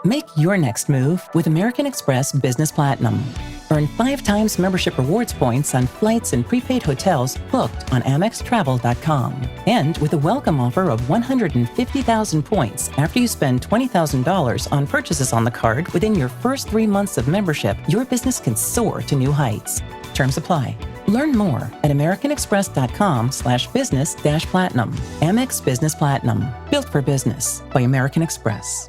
Make your next move with American Express Business Platinum. Earn 5 times membership rewards points on flights and prepaid hotels booked on AmexTravel.com. And with a welcome offer of 150,000 points after you spend $20,000 on purchases on the card within your first 3 months of membership, your business can soar to new heights. Terms apply. Learn more at americanexpress.com/business-platinum. Amex Business Platinum. Built for business by American Express.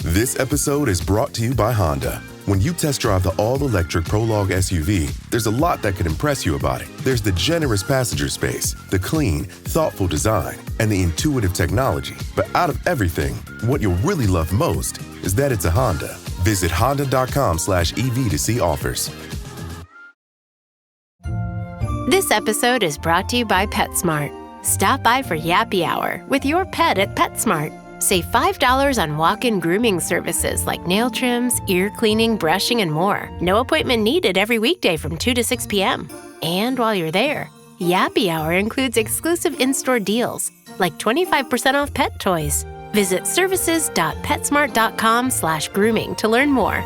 This episode is brought to you by Honda. When you test drive the all-electric Prologue SUV, there's a lot that could impress you about it. There's the generous passenger space, the clean, thoughtful design, and the intuitive technology. But out of everything, what you'll really love most is that it's a Honda. Visit honda.com/EV to see offers. This episode is brought to you by PetSmart. Stop by for Yappy Hour with your pet at PetSmart. Save $5 on walk-in grooming services like nail trims, ear cleaning, brushing, and more. No appointment needed every weekday from 2 to 6 p.m. And while you're there, Yappy Hour includes exclusive in-store deals like 25% off pet toys. Visit services.petsmart.com/grooming to learn more.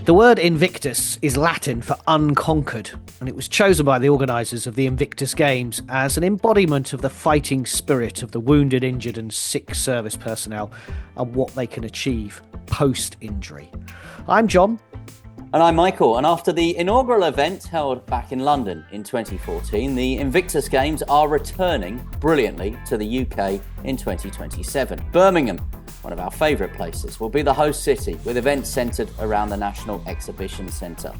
The word Invictus is Latin for unconquered, and it was chosen by the organisers of the Invictus Games as an embodiment of the fighting spirit of the wounded, injured and sick service personnel and what they can achieve post-injury. I'm John. And I'm Michael, and after the inaugural event held back in London in 2014, the Invictus Games are returning brilliantly to the UK in 2027. Birmingham, one of our favourite places, will be the host city with events centred around the National Exhibition Centre.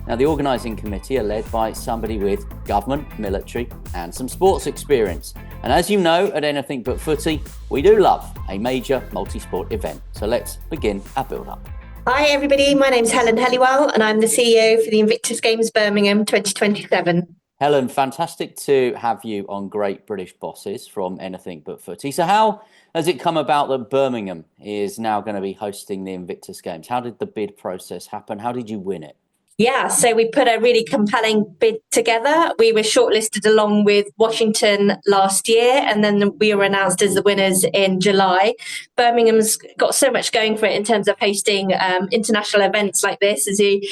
Now, the organising committee are led by somebody with government, military and some sports experience. And as you know, at Anything But Footy, we do love a major multi-sport event. So let's begin our build-up. Hi everybody, my name's Helen Helliwell and I'm the CEO for the Invictus Games Birmingham 2027. Helen, fantastic to have you on Great British Bosses from Anything But Footy. So how has it come about that Birmingham is now going to be hosting the Invictus Games? How did the bid process happen? How did you win it? Yeah, so we put a really compelling bid together. We were shortlisted along with Washington last year, and then we were announced as the winners in July. Birmingham's got so much going for it in terms of hosting international events like this. As you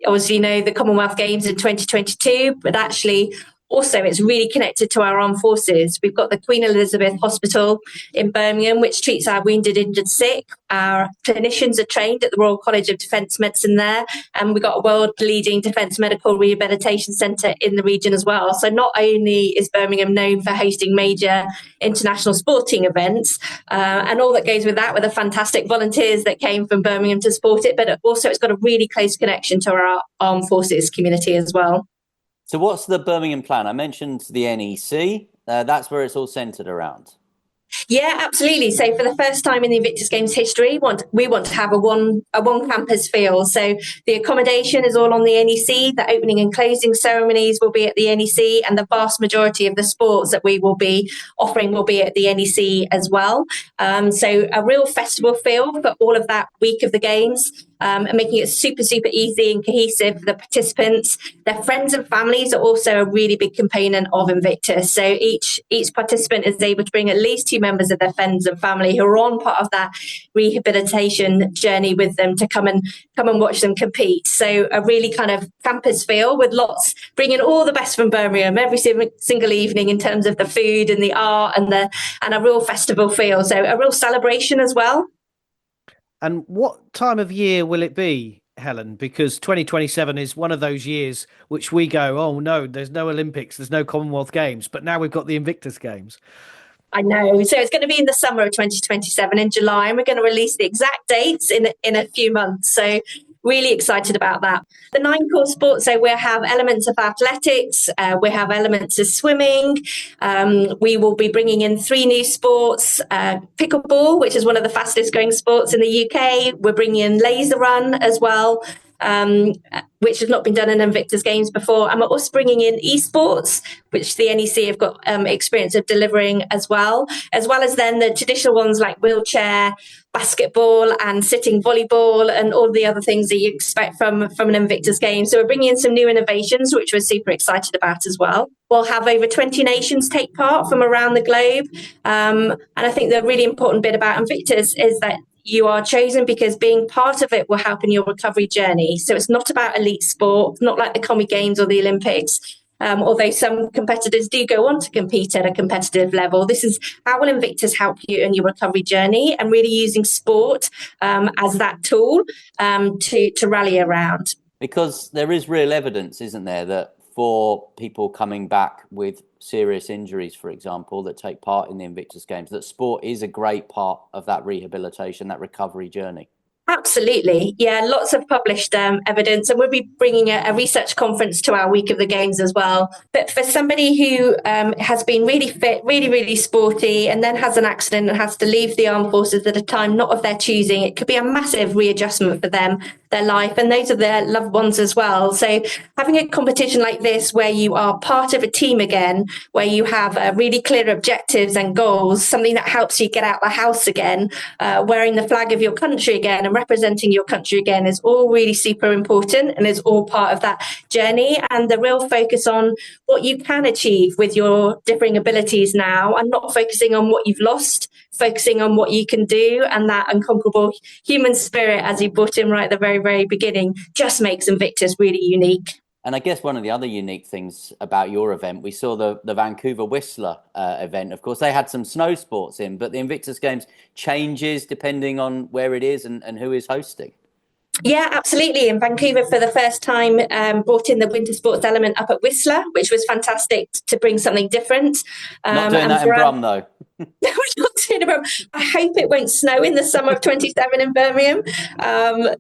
obviously know, the Commonwealth Games in 2022, but actually also, it's really connected to our armed forces. We've got the Queen Elizabeth Hospital in Birmingham, which treats our wounded, injured, sick. Our clinicians are trained at the Royal College of Defence Medicine there. And we've got a world-leading Defence Medical Rehabilitation Centre in the region as well. So not only is Birmingham known for hosting major international sporting events, and all that goes with that, with the fantastic volunteers that came from Birmingham to support it, but also it's got a really close connection to our armed forces community as well. So what's the Birmingham plan? I mentioned the NEC. That's where it's all centred around. Yeah, absolutely. So for the first time in the Invictus Games history, we want to have a one campus feel. So the accommodation is all on the NEC. The opening and closing ceremonies will be at the NEC, and the vast majority of the sports that we will be offering will be at the NEC as well. So a real festival feel for all of that week of the Games. And making it super, super easy and cohesive for the participants. Their friends and families are also a really big component of Invictus. So each participant is able to bring at least 2 members of their friends and family who are on part of that rehabilitation journey with them to come and watch them compete. So a really kind of campus feel with lots, bringing all the best from Birmingham every single evening in terms of the food and the art and a real festival feel. So a real celebration as well. And what time of year will it be, Helen? Because 2027 is one of those years which we go, oh no, there's no Olympics, there's no Commonwealth Games, but now we've got the Invictus Games. I know. So it's going to be in the summer of 2027 in July, and we're going to release the exact dates in a few months. So really excited about that. The 9 core sports, so we'll have elements of athletics, we have elements of swimming. We will be bringing in 3 new sports, pickleball, which is one of the fastest growing sports in the UK. We're bringing in laser run as well. which has not been done in Invictus Games before. And we're also bringing in esports, which the NEC have got experience of delivering as well as then the traditional ones like wheelchair, basketball and sitting volleyball and all the other things that you expect from an Invictus game. So we're bringing in some new innovations, which we're super excited about as well. We'll have over 20 nations take part from around the globe. And I think the really important bit about Invictus is that you are chosen because being part of it will help in your recovery journey. So it's not about elite sport, not like the Commie Games or the Olympics. Although some competitors do go on to compete at a competitive level, this is how will Invictus help you in your recovery journey, and really using sport as that tool to rally around. Because there is real evidence, isn't there, that for people coming back with serious injuries, for example, that take part in the Invictus Games, that sport is a great part of that rehabilitation, that recovery journey. Absolutely. Yeah, lots of published evidence, and we'll be bringing a research conference to our week of the games as well. But for somebody who has been really fit, really, really sporty, and then has an accident and has to leave the armed forces at a time not of their choosing, it could be a massive readjustment for them, their life, and those are their loved ones as well. So having a competition like this where you are part of a team again, where you have really clear objectives and goals, something that helps you get out the house again, wearing the flag of your country again and representing your country again, is all really super important and is all part of that journey. And the real focus on what you can achieve with your differing abilities now, and not focusing on what you've lost, focusing on what you can do, and that unconquerable human spirit, as you brought in right at the very, very beginning, just makes Invictus really unique. And I guess one of the other unique things about your event, we saw the Vancouver Whistler event. Of course, they had some snow sports in, but the Invictus Games changes depending on where it is and who is hosting. Yeah, absolutely. In Vancouver, for the first time, brought in the winter sports element up at Whistler, which was fantastic to bring something different. Not doing that in Brum, though. We're not doing about. I hope it won't snow in the summer of 27 in Birmingham.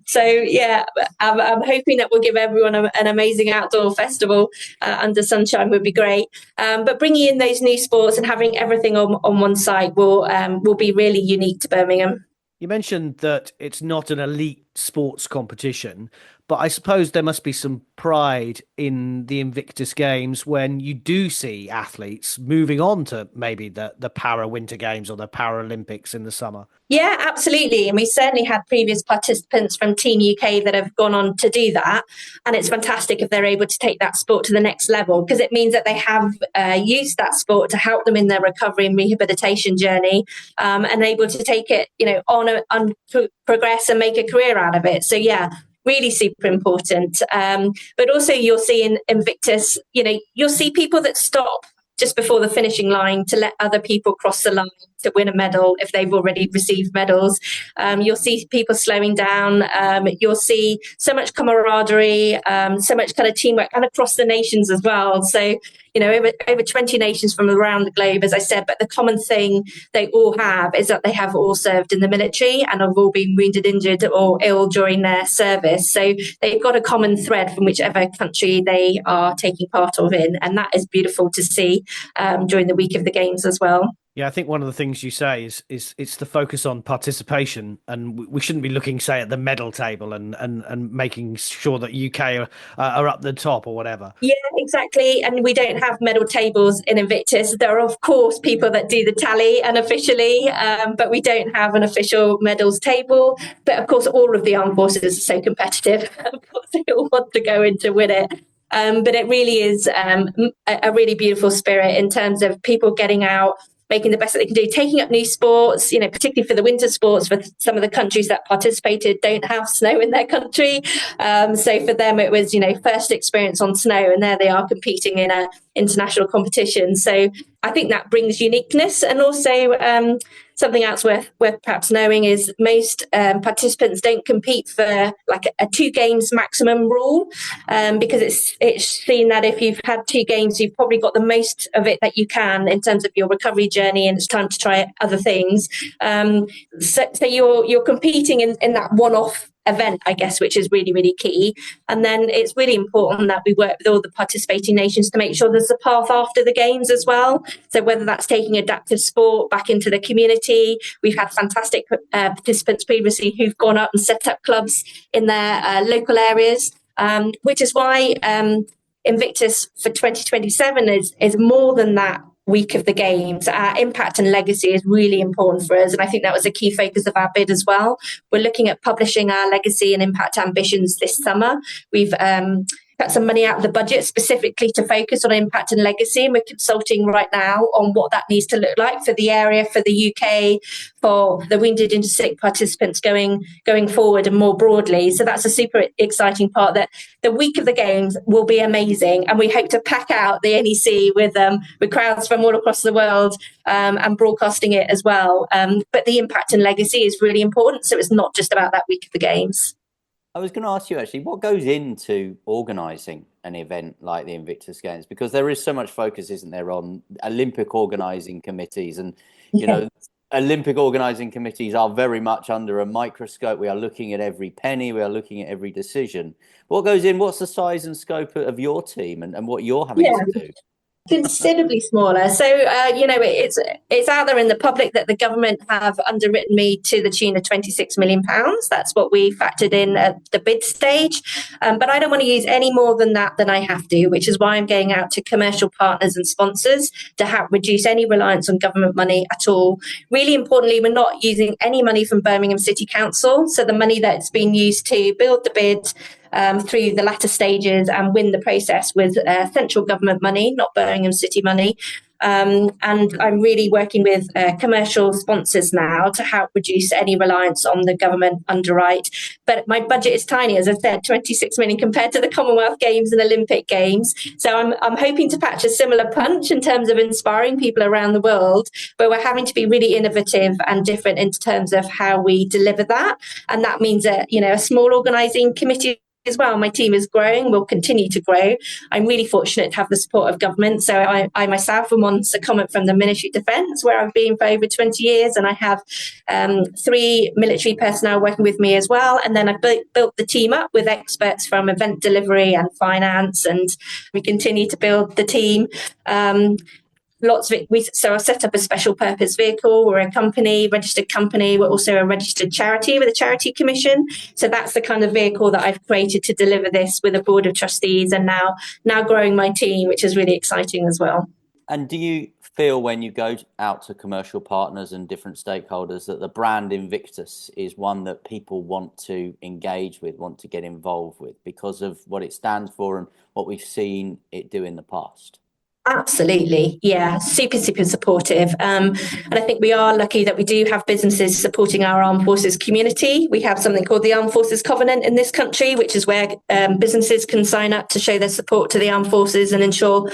So yeah, I'm hoping that we'll give everyone an amazing outdoor festival under sunshine would be great. But bringing in those new sports and having everything on one site will be really unique to Birmingham. You mentioned that it's not an elite sports competition, but I suppose there must be some pride in the Invictus Games when you do see athletes moving on to maybe the Para Winter Games or the Paralympics in the summer. Yeah, absolutely. And we certainly had previous participants from Team UK that have gone on to do that. And it's fantastic if they're able to take that sport to the next level, because it means that they have used that sport to help them in their recovery and rehabilitation journey, and able to take it, on to progress and make a career out of it. So yeah, really super important. But also you'll see in Invictus, you'll see people that stop just before the finishing line to let other people cross the line to win a medal if they've already received medals. You'll see people slowing down. You'll see so much camaraderie, so much kind of teamwork, and across the nations as well. So, over 20 nations from around the globe, as I said, but the common thing they all have is that they have all served in the military and have all been wounded, injured or ill during their service. So they've got a common thread from whichever country they are taking part of in. And that is beautiful to see during the week of the Games as well. Yeah, I think one of the things you say is it's the focus on participation, and we shouldn't be looking, say, at the medal table and making sure that UK are up the top or whatever. Yeah, exactly. And we don't have medal tables in Invictus. There are, of course, people that do the tally unofficially, but we don't have an official medals table. But of course, all of the armed forces are so competitive. Of course, they all want to go in to win it. But it really is a really beautiful spirit in terms of people getting out, making the best that they can do, taking up new sports, particularly for the winter sports, for some of the countries that participated don't have snow in their country. So for them, it was, first experience on snow, and there they are competing in a international competition. So I think that brings uniqueness, and also something else worth perhaps knowing is most participants don't compete for like a 2 games maximum rule, because it's seen that if you've had 2 games, you've probably got the most of it that you can in terms of your recovery journey, and it's time to try other things. So you're competing in that one-off event, I guess, which is really, really key. And then it's really important that we work with all the participating nations to make sure there's a path after the games as well. So whether that's taking adaptive sport back into the community, we've had fantastic participants previously who've gone up and set up clubs in their local areas, which is why Invictus for 2027 is more than that week of the games. Our impact and legacy is really important for us, and I think that was a key focus of our bid as well. We're looking at publishing our legacy and impact ambitions this summer. We've cut some money out of the budget specifically to focus on impact and legacy, and we're consulting right now on what that needs to look like for the area, for the UK, for the wounded and sick participants going forward and more broadly. So that's a super exciting part, that the week of the games will be amazing, and we hope to pack out the NEC with crowds from all across the world, and broadcasting it as well. But the impact and legacy is really important, so it's not just about that week of the games. I was going to ask you actually, what goes into organising an event like the Invictus Games? Because there is so much focus, isn't there, on Olympic organising committees, and you know, Olympic organising committees are very much under a microscope. We are looking at every penny, we are looking at every decision. What goes in? What's the size and scope of your team and what you're having to do? Considerably smaller. So, it's out there in the public that the government have underwritten me to the tune of £26 million. That's what we factored in at the bid stage. But I don't want to use any more than that than I have to, which is why I'm going out to commercial partners and sponsors to help reduce any reliance on government money at all. Really importantly, we're not using any money from Birmingham City Council. So the money that's been used to build the bid through the latter stages and win the process with central government money, not Birmingham City money. And I'm really working with commercial sponsors now to help reduce any reliance on the government underwrite. But my budget is tiny, as I said, 26 million compared to the Commonwealth Games and Olympic Games. So I'm hoping to patch a similar punch in terms of inspiring people around the world, but we're having to be really innovative and different in terms of how we deliver that. And that means a small organising committee as well. My team is growing, will continue to grow. I'm really fortunate to have the support of government. So I myself am on secondment from the Ministry of Defence, where I've been for over 20 years, and I have 3 military personnel working with me as well. And then I've built the team up with experts from event delivery and finance, and we continue to build the team. Lots of it. So I set up a special purpose vehicle. We're a registered company. We're also a registered charity with a charity commission. So that's the kind of vehicle that I've created to deliver this with a board of trustees, and now growing my team, which is really exciting as well. And do you feel when you go out to commercial partners and different stakeholders that the brand Invictus is one that people want to engage with, want to get involved with because of what it stands for and what we've seen it do in the past? Absolutely. Yeah. Super, super supportive. And I think we are lucky that we do have businesses supporting our armed forces community. We have something called the Armed Forces Covenant in this country, which is where businesses can sign up to show their support to the armed forces and ensure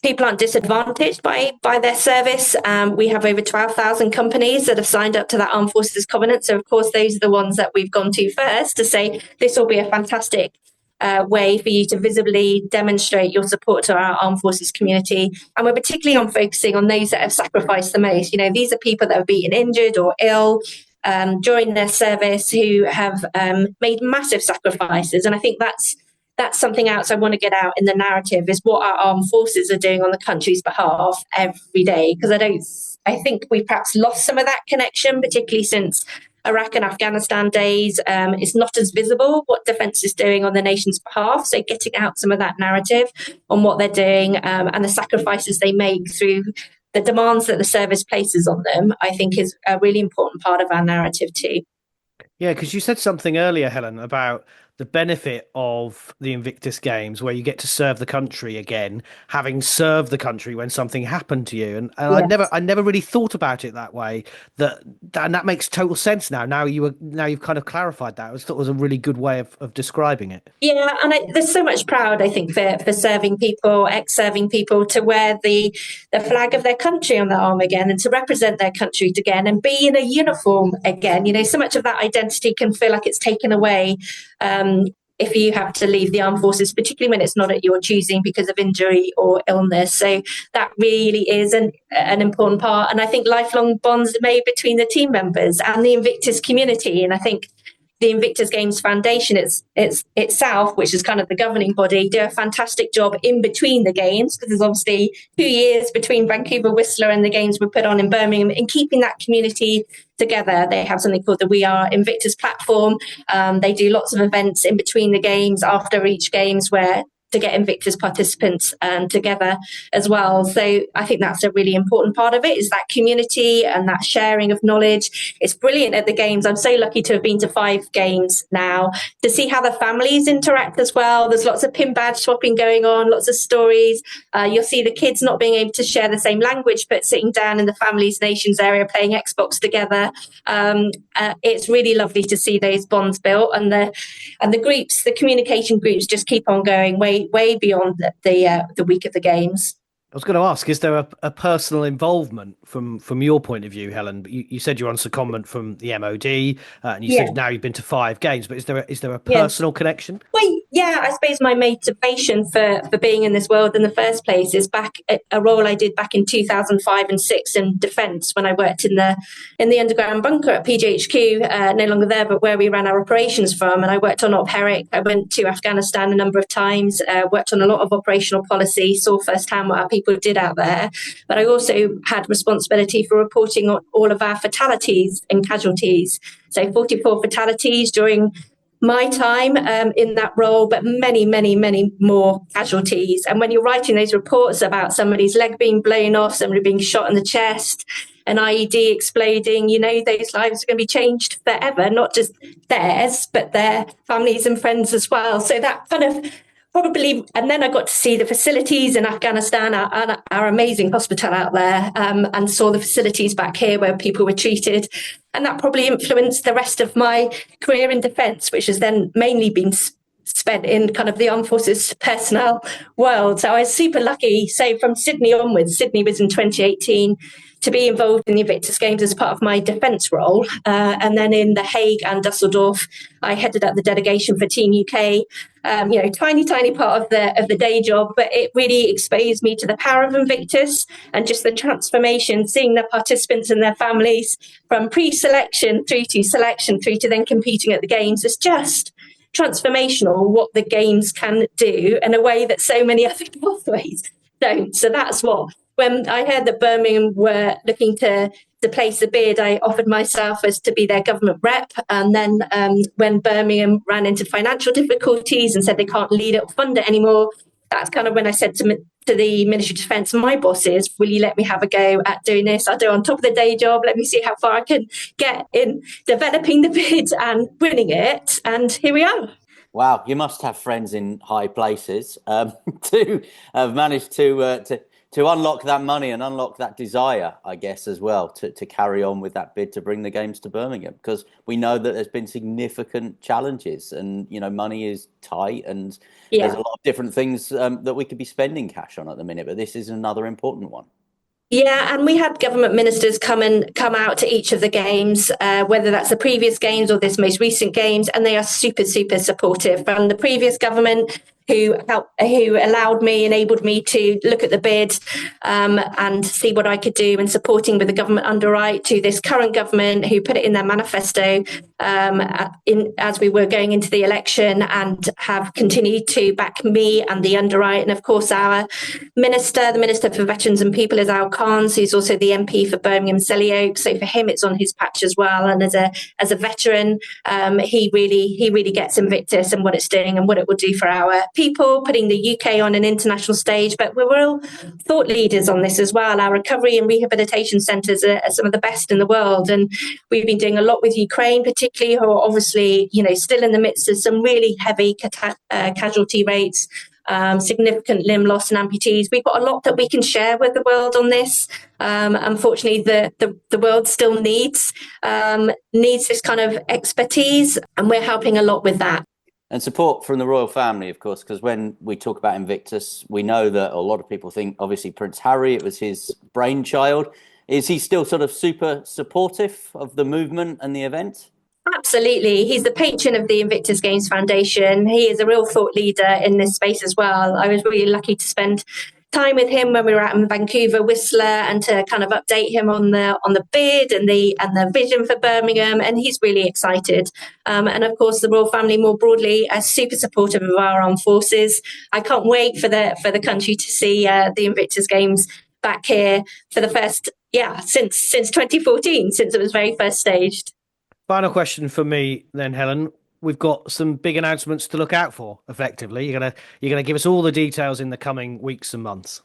people aren't disadvantaged by their service. We have over 12,000 companies that have signed up to that Armed Forces Covenant. So, of course, those are the ones that we've gone to first to say this will be a fantastic way for you to visibly demonstrate your support to our armed forces community. And we're particularly focusing on those that have sacrificed the most. These are people that have been injured or ill during their service, who have made massive sacrifices. And I think that's something else I want to get out in the narrative, is what our armed forces are doing on the country's behalf every day. Because I think we perhaps lost some of that connection, particularly since Iraq and Afghanistan days. It's not as visible what defence is doing on the nation's behalf. So getting out some of that narrative on what they're doing and the sacrifices they make through the demands that the service places on them, I think is a really important part of our narrative too. Yeah, because you said something earlier, Helen, about the benefit of the Invictus Games, where you get to serve the country again, having served the country when something happened to you. And yes. I never really thought about it that way. And that makes total sense now. Now you've kind of clarified that. I thought it was a really good way of describing it. Yeah, and there's so much proud, I think, for serving people, ex-serving people, to wear the flag of their country on their arm again and to represent their country again and be in a uniform again. So much of that identity can feel like it's taken away if you have to leave the armed forces, particularly when it's not at your choosing because of injury or illness. So that really is an important part. And I think lifelong bonds are made between the team members and the Invictus community. And I think the Invictus Games Foundation itself, which is kind of the governing body, do a fantastic job in between the games, because there's obviously 2 years between Vancouver Whistler and the games we put on in Birmingham, in keeping that community together. They have something called the We Are Invictus platform. They do lots of events in between the games, after each games, where to get Invictus participants together as well. So I think that's a really important part of it, is that community and that sharing of knowledge. It's brilliant at the games. I'm so lucky to have been to 5 games now, to see how the families interact as well. There's lots of pin badge swapping going on, lots of stories. You'll see the kids not being able to share the same language, but sitting down in the Families Nations area playing Xbox together. It's really lovely to see those bonds built, and the groups, the communication groups, just keep on going way beyond the week of the games. I was going to ask, is there a personal involvement from your point of view, Helen? You said you're on secondment from the MOD, and you said now you've been to 5 games, but is there a personal connection? Well, yeah, I suppose my motivation for being in this world in the first place is back at a role I did back in 2005 and 6 in defence, when I worked in the underground bunker at PGHQ, no longer there, but where we ran our operations from. And I worked on Op Herrick. I went to Afghanistan a number of times, worked on a lot of operational policy, saw firsthand what our people did out there. But I also had responsibility for reporting on all of our fatalities and casualties. So 44 fatalities during my time in that role, but many, many, many more casualties. And when you're writing those reports about somebody's leg being blown off, somebody being shot in the chest, an IED exploding, those lives are going to be changed forever, not just theirs, but their families and friends as well. So that kind of probably, and then I got to see the facilities in Afghanistan, our amazing hospital out there, and saw the facilities back here where people were treated. And that probably influenced the rest of my career in defence, which has then mainly been spent in kind of the armed forces personnel world. So I was super lucky. So from Sydney onwards, Sydney was in 2018, to be involved in the Invictus Games as part of my defence role. And then in The Hague and Dusseldorf, I headed up the delegation for Team UK. Tiny part of the day job, but it really exposed me to the power of Invictus and just the transformation, seeing the participants and their families from pre-selection through to selection, through to then competing at the games. It's just transformational what the games can do in a way that so many other pathways don't. So that's what, when I heard that Birmingham were looking to place a bid, I offered myself as to be their government rep. And then when Birmingham ran into financial difficulties and said they can't lead it or fund it anymore, that's kind of when I said to the Ministry of Defence, my bosses, will you let me have a go at doing this? I'll do it on top of the day job. Let me see how far I can get in developing the bid and winning it. And here we are. Wow, you must have friends in high places to have managed to unlock that money and unlock that desire, I guess, as well, to carry on with that bid to bring the games to Birmingham, because we know that there's been significant challenges and, money is tight and there's a lot of different things that we could be spending cash on at the minute, but this is another important one. Yeah, and we had government ministers come out to each of the games, whether that's the previous games or this most recent games, and they are super, super supportive. From the previous government, who enabled me to look at the bid and see what I could do in supporting with the government underwrite, to this current government who put it in their manifesto as we were going into the election, and have continued to back me and the underwrite. And of course, our minister, the Minister for Veterans and People, is Al Khan's, who's also the MP for Birmingham Selly Oak. So for him, it's on his patch as well. And as a veteran, he really gets Invictus and what it's doing and what it will do for our people, putting the UK on an international stage. But we're all thought leaders on this as well. Our recovery and rehabilitation centres are some of the best in the world. And we've been doing a lot with Ukraine, particularly, who are obviously, still in the midst of some really heavy casualty rates, significant limb loss and amputees. We've got a lot that we can share with the world on this. Unfortunately, the world still needs this kind of expertise, and we're helping a lot with that. And support from the royal family, of course, because when we talk about Invictus, we know that a lot of people think, obviously, Prince Harry, it was his brainchild. Is he still sort of super supportive of the movement and the event? Absolutely. He's the patron of the Invictus Games Foundation. He is a real thought leader in this space as well. I was really lucky to spend time with him when we were out in Vancouver, Whistler, and to kind of update him on the bid and the vision for Birmingham, and he's really excited. And of course, the royal family more broadly are super supportive of our armed forces. I can't wait for the country to see the Invictus Games back here for the first, since 2014, since it was very first staged. Final question for me then, Helen. We've got some big announcements to look out for, effectively. You're gonna give us all the details in the coming weeks and months.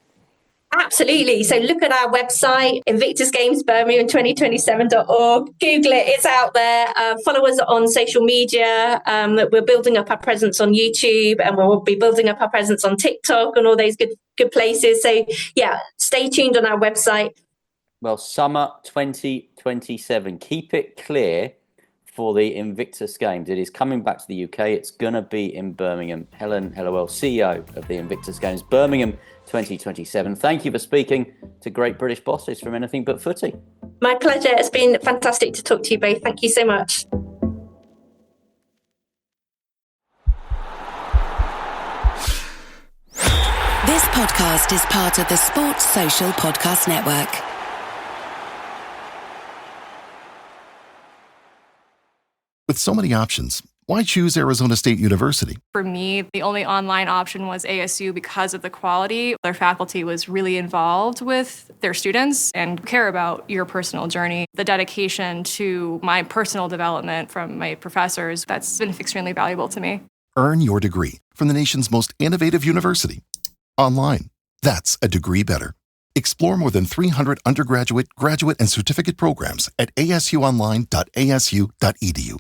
Absolutely. So look at our website, Invictus Games Birmingham 2027.org. Google it, it's out there. Follow us on social media. We're building up our presence on YouTube, and we'll be building up our presence on TikTok and all those good places. So stay tuned on our website. Well, summer 2027. Keep it clear for the Invictus Games. It is coming back to the UK. It's going to be in Birmingham. Helen Helliwell, CEO of the Invictus Games, Birmingham 2027. Thank you for speaking to great British bosses from Anything But Footy. My pleasure. It's been fantastic to talk to you both. Thank you so much. This podcast is part of the Sports Social Podcast Network. With so many options, why choose Arizona State University? For me, the only online option was ASU because of the quality. Their faculty was really involved with their students and care about your personal journey. The dedication to my personal development from my professors, that's been extremely valuable to me. Earn your degree from the nation's most innovative university. Online. That's a degree better. Explore more than 300 undergraduate, graduate, and certificate programs at asuonline.asu.edu.